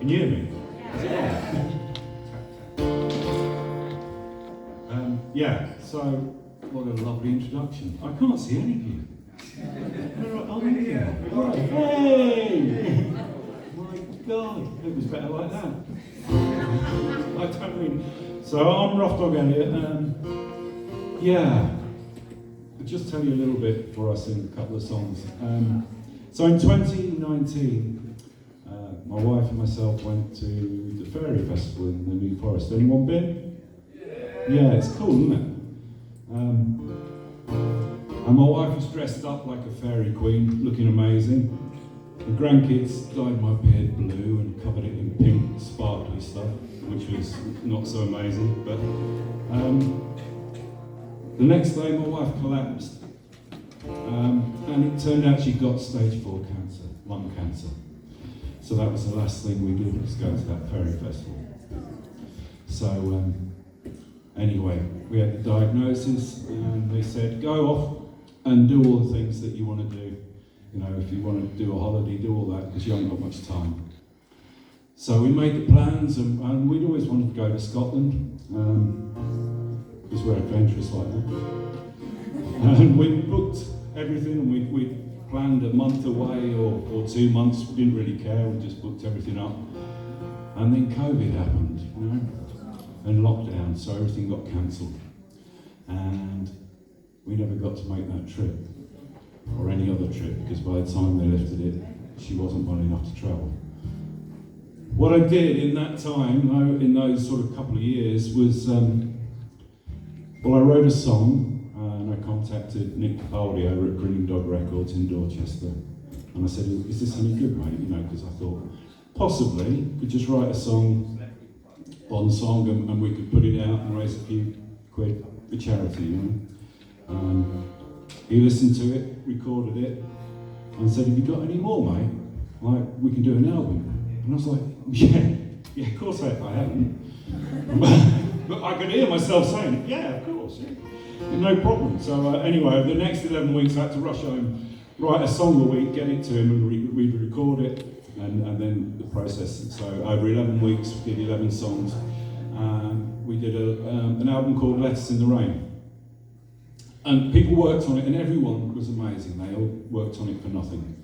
Can you hear me? Yeah, so what a lovely introduction. I can't see any of you. Where are you? Hey! My God, it was better like that. I don't mean. So I'm RuffDog Elliot. Yeah, I'll just tell you a little bit before I sing a couple of songs. So in 2019, my wife and myself went to the Fairy Festival in the New Forest. Anyone been? Yeah, it's cool, isn't it? And my wife was dressed up like a fairy queen, looking amazing. The grandkids dyed my beard blue and covered it in pink, sparkly stuff, which was not so amazing. But the next day, my wife collapsed, and it turned out she got stage 4 cancer, lung cancer. So that was the last thing we did, was go to that fairy festival. So anyway, we had the diagnosis, and they said, go off and do all the things that you want to do. You know, if you want to do a holiday, do all that, because you haven't got much time. So we made the plans, and we'd always wanted to go to Scotland, because we're adventurous like that. And we booked everything, and we planned a month away or 2 months. We didn't really care, we just booked everything up. And then COVID happened, you know, and lockdown, so everything got cancelled. And we never got to make that trip, or any other trip, because by the time they lifted it, she wasn't well enough to travel. What I did in that time, in those sort of couple of years, was, well, I wrote a song, and I contacted Nick Capaldi over at Green Dog Records in Dorchester, and I said, is this any good, mate? You know, because I thought, possibly, could just write a song, one song, and we could put it out and raise a few quid for charity, you know. He listened to it, recorded it, and said, have you got any more, mate? Like, we can do an album. And I was like, yeah, of course I haven't. But I could hear myself saying, yeah, of course, yeah. No problem. So anyway, the next 11 weeks I had to rush home, write a song a week, get it to him, and we'd record it, and then the process. So over 11 weeks, we did 11 songs. We did an album called Letters in the Rain. And people worked on it, and everyone was amazing. They all worked on it for nothing.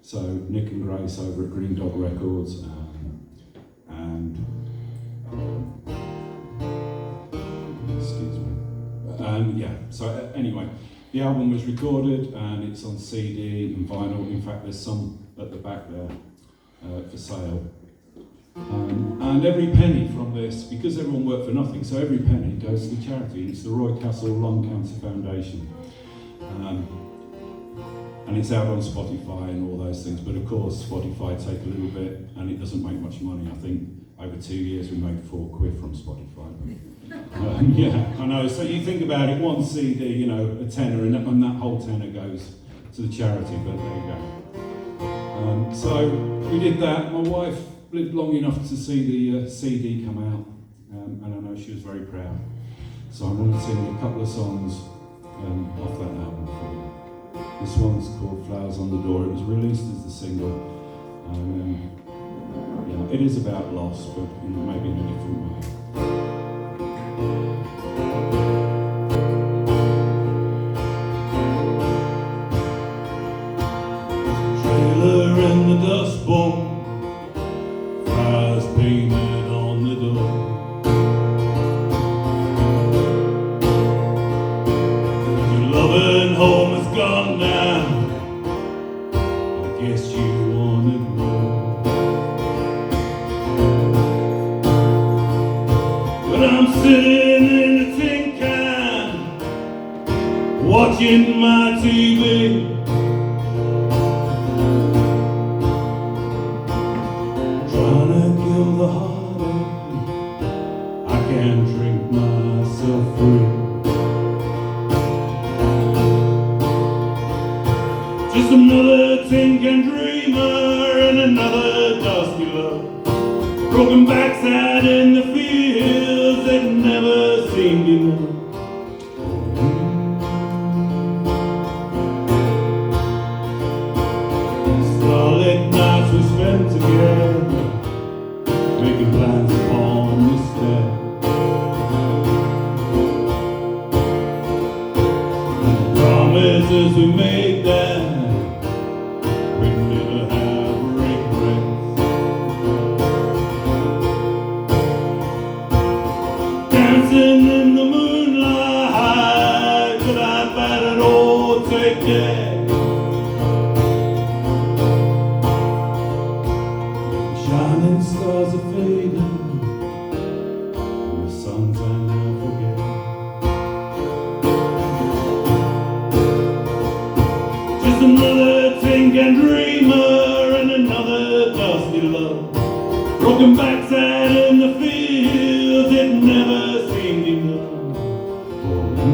So Nick and Grace over at Green Dog Records, excuse me. And yeah, so anyway, the album was recorded, and it's on CD and vinyl. In fact, there's some at the back there for sale. And every penny from this, because everyone worked for nothing, so every penny goes to the charity. It's the Roy Castle Lung Cancer Foundation. And it's out on Spotify and all those things, but of course Spotify take a little bit, and it doesn't make much money. I think over 2 years we made £4 from Spotify. Yeah, I know. So you think about it, one CD, you know, a tenner, and that whole tenner goes to the charity, but there you go. So we did that. My wife lived long enough to see the CD come out, and I know she was very proud. So I'm going to sing a couple of songs off that album for you. This one's called Flowers on the Door. It was released as the single. Yeah, it is about loss, but maybe in a different way. Trailer in the Dust Bowl, flowers painted on the door. Your loving home has gone down, I guess you wanted more. But I'm sitting in the tin can, watching my TV. The heartache, I can't drink myself free. Just another tin can dreamer and another dusty love, broken backside in the fields that never seemed enough. Starlit nights we spent together, plans upon this day. And the promises we made then, we never have regrets. Dancing in the moonlight, could I find it all take day? Shining stars are fading, and the songs I now forget. Just another thinking dreamer and another dusty love. Broken backs out in the fields, it never seemed enough for me.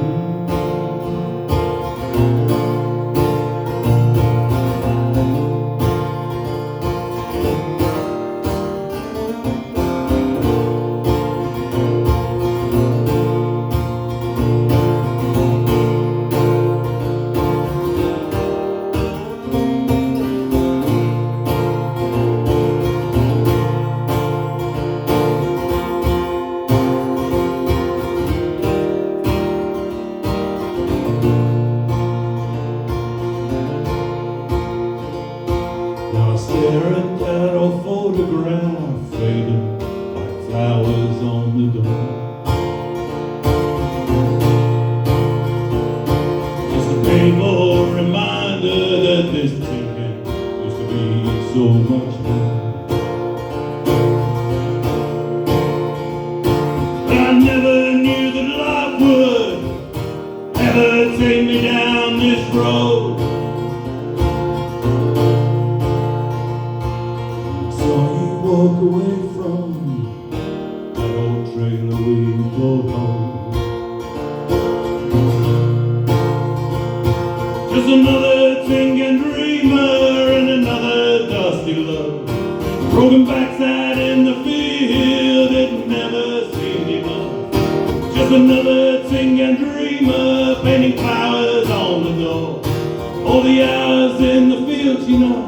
Now I stare at that old photograph fading like flowers on the door. Just a painful reminder that this thinking used to be so much more. But I never knew that life would ever take me down this road. Walk away from that old trailer we called home. Just another thinking dreamer and another dusty love. Broken backs out in the field, it never seemed enough. Just another thinking dreamer, painting flowers on the door. All the hours in the fields, you know,